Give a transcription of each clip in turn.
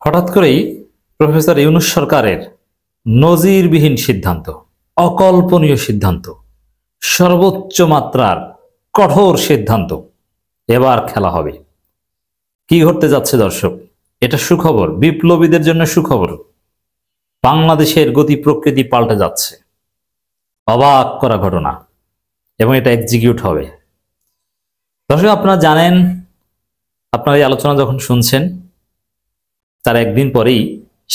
হঠাৎ করেই প্রফেসর ইউনূস সরকারের নজিরবিহীন সিদ্ধান্ত, অকল্পনীয় সিদ্ধান্ত, সর্বোচ্চ মাত্রার কঠোর সিদ্ধান্ত। এবার খেলা হবে। কি ঘটতে যাচ্ছে দর্শক? এটা সুখবর, বিপ্লবীদের জন্য সুখবর। বাংলাদেশের গতি প্রকৃতি পাল্টে যাচ্ছে। অবাক করা ঘটনা, এবং এটা এক্সিকিউট হবে। দর্শক, আপনারা জানেন, আপনারা এই আলোচনা যখন শুনছেন তার একদিন পরেই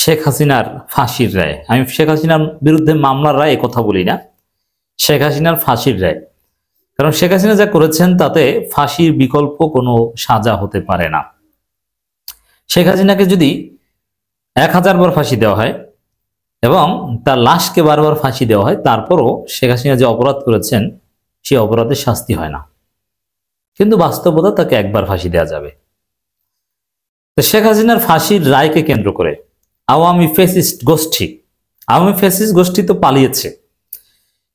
শেখ হাসিনার ফাঁসির রায়। আমি শেখ হাসিনার বিরুদ্ধে মামলার রায় কথা বলি না, শেখ হাসিনার ফাঁসির রায়। কারণ শেখ হাসিনা যা করেছেন তাতে ফাঁসির বিকল্প কোনো সাজা হতে পারে না। শেখ হাসিনাকে যদি 1000 বার ফাঁসি দেওয়া হয় এবং তার লাশকে বারবার ফাঁসি দেওয়া হয়, তারপরও শেখ হাসিনা যে অপরাধ করেছেন সেই অপরাধের শাস্তি হয় না। কিন্তু বাস্তবতা তাকে একবার ফাঁসি দেওয়া যাবে। শেখ হাসিনার ফাঁসির রায়কে কেন্দ্র করে আওয়ামী ফ্যাসিস্ট গোষ্ঠী তো পালিয়েছে,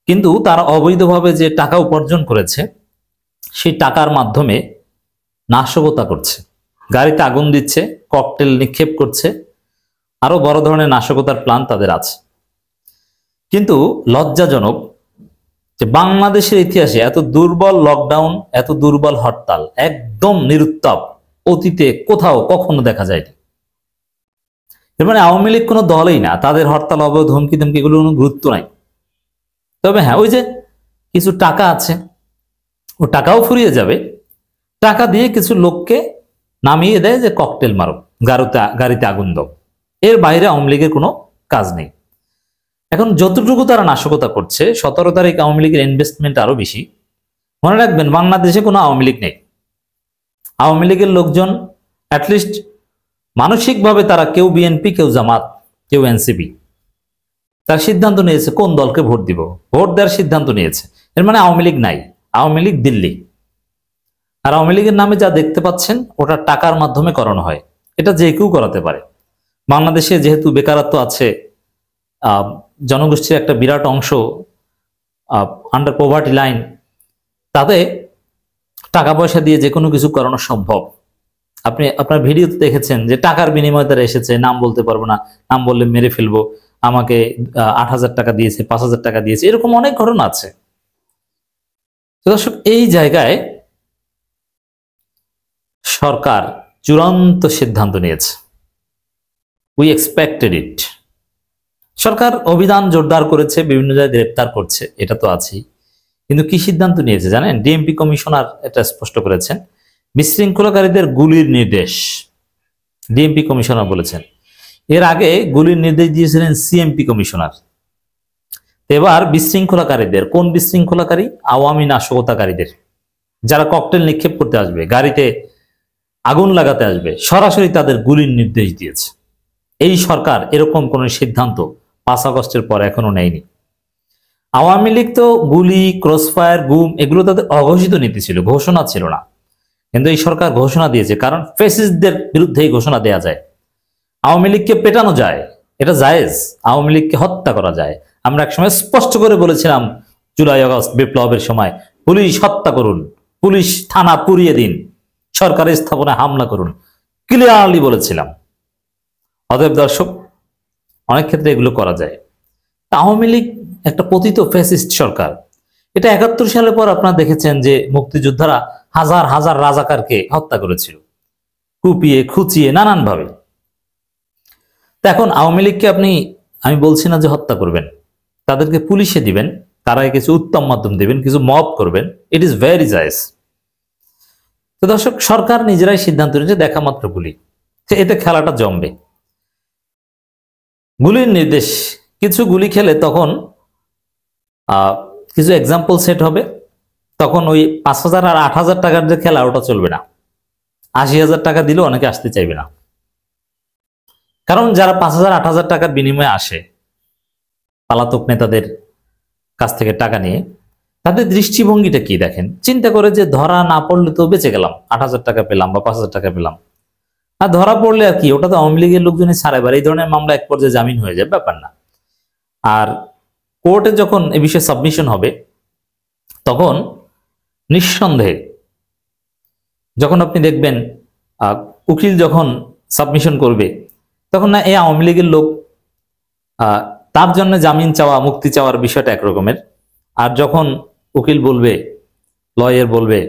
কিন্তু তারা অবৈধভাবে যে টাকা উপার্জন করেছে সেই টাকার মাধ্যমে নাশকতা করছে, গাড়িতে আগুন দিচ্ছে, ককটেল নিক্ষেপ করছে, আরো বড় ধরনের নাশকতার প্ল্যান তাদের আছে। কিন্তু লজ্জাজনক যে বাংলাদেশের ইতিহাসে এত দুর্বল লকডাউন, এত দুর্বল হরতাল, একদম নিরুত্তাপ অতীতে কোথাও কখনো দেখা যায়নি। এর মানে আওয়ামী লীগ কোনো দলই না, তাদের হরতাল, অবরোধ, হুমকি ধমকি এগুলোর কোনো গুরুত্ব নাই। তবে হ্যাঁ, ওই যে কিছু টাকা আছে, ও টাকাও ফুরিয়ে যাবে, টাকা দিয়ে কিছু লোককে নামিয়ে দেয় যে ককটেল মারো, গাড়িতে আগুন দাও। এর বাইরে আওয়ামী লীগের কোনো কাজ নেই। এখন যতটুকু তারা নাশকতা করছে, 17 তারিখ আওয়ামী লীগের ইনভেস্টমেন্ট আরো বেশি। মনে রাখবেন, বাংলাদেশে কোনো আওয়ামী লীগ নেই। আওয়ামী লীগের লোকজন অ্যাটলিস্ট মানসিকভাবে তারা কেউ বিএনপি, কেউ জামাত, কেউ এনসিপি, তার সিদ্ধান্ত নিয়েছে কোন দলকে ভোট দিব, ভোট দেওয়ার সিদ্ধান্ত নিয়েছে। এর মানে আওয়ামী লীগ নাই, আওয়ামী লীগ দিল্লি। আর আওয়ামী লীগের নামে যা দেখতে পাচ্ছেন ওটা টাকার মাধ্যমে করানো হয়। এটা যে কেউ করাতে পারে। বাংলাদেশে যেহেতু বেকারত্ব আছে, জনগোষ্ঠীর একটা বিরাট অংশ আন্ডার পভার্টি লাইন, তাতে টাকা পয়সা দিয়ে যে কোনো কিছু করানো সম্ভব। আপনি আপনার ভিডিওতে দেখেছেন যে টাকার বিনিময়ে তারা এসেছে, নাম বলতে পারবো না, নাম বললে মেরে ফেলবো, আমাকে 8000 টাকা দিয়েছে, 5000 টাকা দিয়েছে, এরকম অনেক ঘটনা আছে। দর্শক, এই জায়গায় সরকার চূড়ান্ত সিদ্ধান্ত নিয়েছে। উই এক্সপেক্টেড ইট। সরকার অভিযান জোরদার করেছে, বিভিন্ন জায়গায় গ্রেপ্তার করছে, এটা তো আছেই। কিন্তু কি সিদ্ধান্ত নিয়েছে জানেন? ডিএমপি কমিশনার এটা স্পষ্ট করেছেন, বিশৃঙ্খলাকারীদের গুলির নির্দেশ। ডিএমপি কমিশনার বলেছেন। এর আগে গুলির নির্দেশ দিয়েছিলেন সিএমপি কমিশনার। এবার বিশৃঙ্খলাকারীদের, কোন বিশৃঙ্খলাকারী? আওয়ামী নাশকতাকারীদের, যারা ককটেল নিক্ষেপ করতে আসবে, গাড়িতে আগুন লাগাতে আসবে, সরাসরি তাদের গুলির নির্দেশ দিয়েছে। এই সরকার এরকম কোন সিদ্ধান্ত 5 আগস্টের পর এখনো নেয়নি। আওয়ামী লীগ তো গুলি, ক্রসফায়ার, গুম এগুলো তাদের অঘোষিত নীতি ছিল, ঘোষণা ছিল না। কিন্তু এই সরকার ঘোষণা দিয়েছে, কারণ ফ্যাসিস্টদের বিরুদ্ধে ঘোষণা দেওয়া যায়। আওয়ামী লীগকে পেটানো যায়, এটা জায়েজ। আওয়ামী লীগকে হত্যা করা যায়। আমরা একসময় স্পষ্ট করে বলেছিলাম, জুলাই আগস্ট বিপ্লবের সময় পুলিশ হত্যা করুন, পুলিশ থানা পুড়িয়ে দিন, সরকারি স্থাপনায় হামলা করুন, ক্লিয়ারলি বলেছিলাম। অতএব দর্শক, অনেক ক্ষেত্রে এগুলো করা যায়। আওয়ামী লীগ একটা পতিত ফ্যাসিস্ট সরকার। এটা 71 সালের পর আপনারা দেখেছেন যে মুক্তিযোদ্ধারা হাজার হাজার রাজাকারকে হত্যা করেছিল, কুপিয়ে খুঁচিয়ে নানানভাবে। এখন আওয়ামী লীগকে আমি বলছি না যে হত্যা করবেন, তাদেরকে পুলিশে দিবেন, তারা কিছু উত্তম মাধ্যম দিবেন, কিছু মব করবেন, ইট ইজ ভেরি জায়েজ। তো দর্শক, সরকার নিজেরাই সিদ্ধান্ত নিয়েছে দেখা মাত্র গুলি, এতে খেলাটা জমবে। গুলির নির্দেশ, কিছু গুলি খেলে তখন কিছু এক্সাম্পল সেট হবে, তখন ওই 5000 আর 8000 টাকার যে খেলা ওটা চলবে না। 80,000 টাকা দিলেও অনেকে আসতে চাইবে না। কারণ যারা 5000 8000 টাকার বিনিময়ে আসে পালাতক নেতাদের কাছ থেকে টাকা নিয়ে, তাদের দৃষ্টিভঙ্গিটা কি দেখেন? চিন্তা করে যে ধরা না পড়লে তো বেঁচে গেলাম, 8000 টাকা পেলাম বা 5000 টাকা পেলাম, আর ধরা পড়লে আর কি, ওটা তো আওয়ামী লীগের লোকজনই ছাড়াই, এই ধরনের মামলা এক পর্যায়ে জামিন হয়ে যায়, ব্যাপার না। আর কোর্টে যখন এ বিষয়ে সাবমিশন হবে, তখন নিঃসন্দেহে যখন আপনি দেখবেন উকিল যখন সাবমিশন করবে, তখন না এই আওয়ামী লীগের লোক, তার জন্য জামিন চাওয়া, মুক্তি চাওয়ার বিষয়টা একরকমের। আর যখন উকিল বলবে, লয়ার বলবে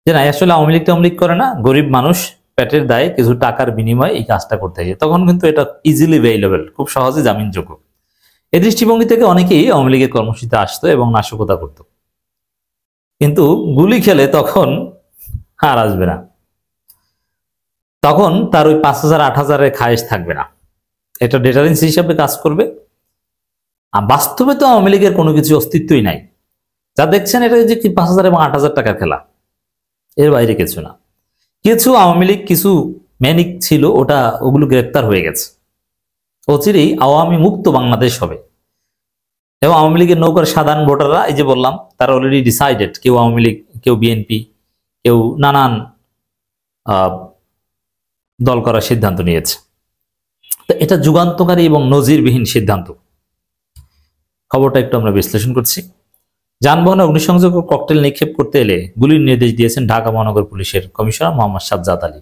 যে না আসলে আওয়ামী লীগ করে না, গরিব মানুষ পেটের দায়ে কিছু টাকার বিনিময়ে এই কাজটা করতে হয়, তখন কিন্তু এটা ইজিলি অ্যাভেইলেবল, খুব সহজে জামিনযোগ্য। এই দৃষ্টিভঙ্গি থেকে অনেকেই আওয়ামী লীগের কর্মসূচিতে আসতো এবং নাশকতা করত, কিন্তু গুলি খেলে তখন আর আসবে না, তখন তার ওই 5,000 8,000-এর খায়েশ থাকবে না, এটা ডেটারেন্স হিসাবে কাজ করবে। আর বাস্তবে তো আওয়ামী লীগের কোনো কিছু অস্তিত্বই নাই, যা দেখছেন এটা যে কি 5,000 এবং 8,000 টাকার খেলা, এর বাইরে কিছু না। কিছু আওয়ামী লীগ কিছু ম্যানিক ছিল, ওগুলো গ্রেপ্তার হয়ে গেছে, অচিরেই আওয়ামী মুক্ত বাংলাদেশ হবে। এবং আওয়ামী লীগের নৌকার সাধারণ ভোটাররা, এই যে বললাম, তারা অলরেডি ডিসাইডেড, কেউ আওয়ামী লীগ, কেউ বিএনপি, কেউ নানান দল করার সিদ্ধান্ত নিয়েছে। তো এটা যুগান্তকারী এবং নজিরবিহীন সিদ্ধান্ত। খবরটা একটু আমরা বিশ্লেষণ করছি। যানবাহনে অগ্নিসংযোগ ও ককটেল নিক্ষেপ করতে এলে গুলির নির্দেশ দিয়েছেন ঢাকা মহানগর পুলিশের কমিশনার মোহাম্মদ সাজ্জাদ আলী।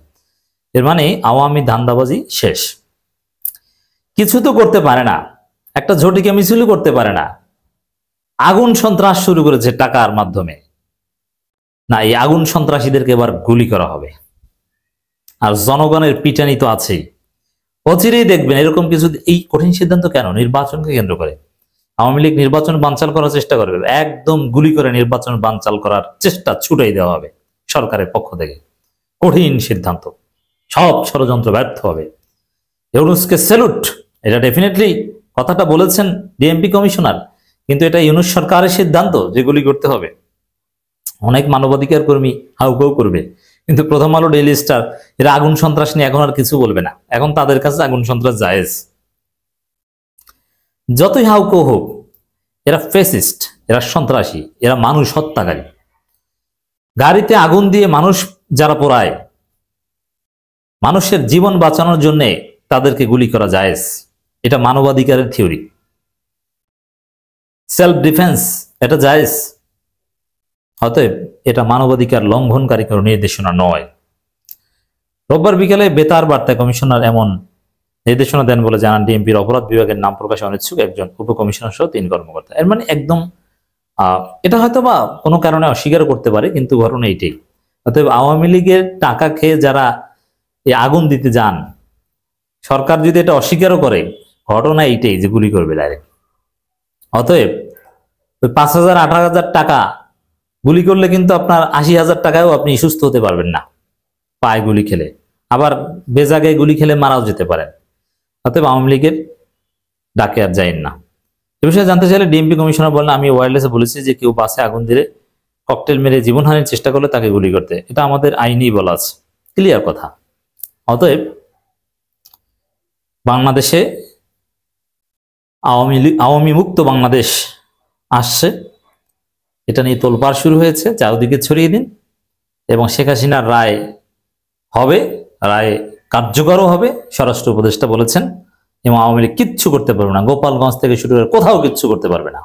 এর মানে আওয়ামী ধান্দাবাজি শেষ, কিছু তো করতে পারে না, একটা ঝটিকা মিছিলও করতে পারে না, আগুন সন্ত্রাস শুরু করেছে টাকার মাধ্যমে, না এই আগুন সন্ত্রাসীদেরকে এবার গুলি করা হবে। আর জনগণের পিটানি তো আছেই, অচিরেই দেখবেন এরকম কিছু। এই কঠিন সিদ্ধান্ত কেন? নির্বাচনকে কেন্দ্র করে আওয়ামী লীগ নির্বাচন বানচাল করার চেষ্টা করবে, একদম গুলি করে নির্বাচন বানচাল করার চেষ্টা ছুটাই দেওয়া হবে সরকারের পক্ষ থেকে। কঠিন সিদ্ধান্ত, সব ষড়যন্ত্র ব্যর্থ হবে। ইউনূসকে স্যালুট, এটা ডেফিনেটলি কথাটা বলেছেন ডিএমপি কমিশনার, কিন্তু এটা ইউনূস সরকারের সিদ্ধান্ত যে গুলি করতে হবে। অনেক মানবাধিকার কর্মী হাউকাউ করবে, কিন্তু প্রথম আলো, ডেইলি স্টার এরা আগুন সন্ত্রাস নিয়ে এখন আর কিছু বলবে না, এখন তাদের কাছে আগুন সন্ত্রাস জায়েজ। যতই হাউকাউ হোক, এরা ফেসিস্ট, এরা সন্ত্রাসী, এরা মানুষ হত্যাকারী। গাড়িতে আগুন দিয়ে মানুষ যারা পোড়ায়, মানুষের জীবন বাঁচানোর জন্য তাদেরকে গুলি করা জায়েজ, এটা মানবাধিকারের থিওরি। সেলফ ডিফেন্স এটা জায়েজ, অতএব এটা মানবাধিকার লঙ্ঘনকারী কোনো নির্দেশনা নয়। রোববার বিকেলে বেতার বার্তায় কমিশনার এমন নির্দেশনা দেন বলে জানান ডিএমপির অপরাধ বিভাগের নাম প্রকাশে অনিচ্ছুক একজন উপকমিশনার সহ 3 কর্মকর্তা। এর মানে একদম এটা হয়তো বা কোনো কারণে অস্বীকার করতে পারে, কিন্তু ঘটনা এইটাই। অতএব আওয়ামী লীগের টাকা খেয়ে যারা এই আগুন দিতে যান, সরকার যদি এটা অস্বীকারও করে, ঘটনা এইটাই যে গুলি করবে ডাইরেক্ট। অতএব ওই 5,000 8,000 টাকা গুলি করলে কিন্তু আপনার 80,000 টাকায়ও আপনি সুস্থ হতে পারবেন না পায়ে গুলি খেলে, আবার বেজাগায় গুলি খেলে মারাও যেতে পারেন। অতএব আওয়ামী লীগের ডাকে আর যাইন না। এ বিষয়ে জানতে চাইলে ডিএমপি কমিশনার বলেন, আমি ওয়্যারলেসে বলেছি যে কেউ বাসে আগুন দিলে, ককটেল মেরে জীবনহানির চেষ্টা করলে তাকে গুলি করতে, এটা আমাদের আইনেই বলা আছে, ক্লিয়ার কথা। অতএব বাংলাদেশে আওয়ামী মুক্ত বাংলাদেশ আসছে, এটা নিয়ে তোলপাড় শুরু হয়েছে, চারদিকে ছড়িয়ে দিন। এবং শেখ হাসিনার রায় হবে, রায় কার্যকরও হবে, স্বরাষ্ট্র উপদেষ্টা বলেছেন। এবং আওয়ামী লীগ কিচ্ছু করতে পারবে না, গোপালগঞ্জ থেকে শুরু করে কোথাও কিচ্ছু করতে পারবে না।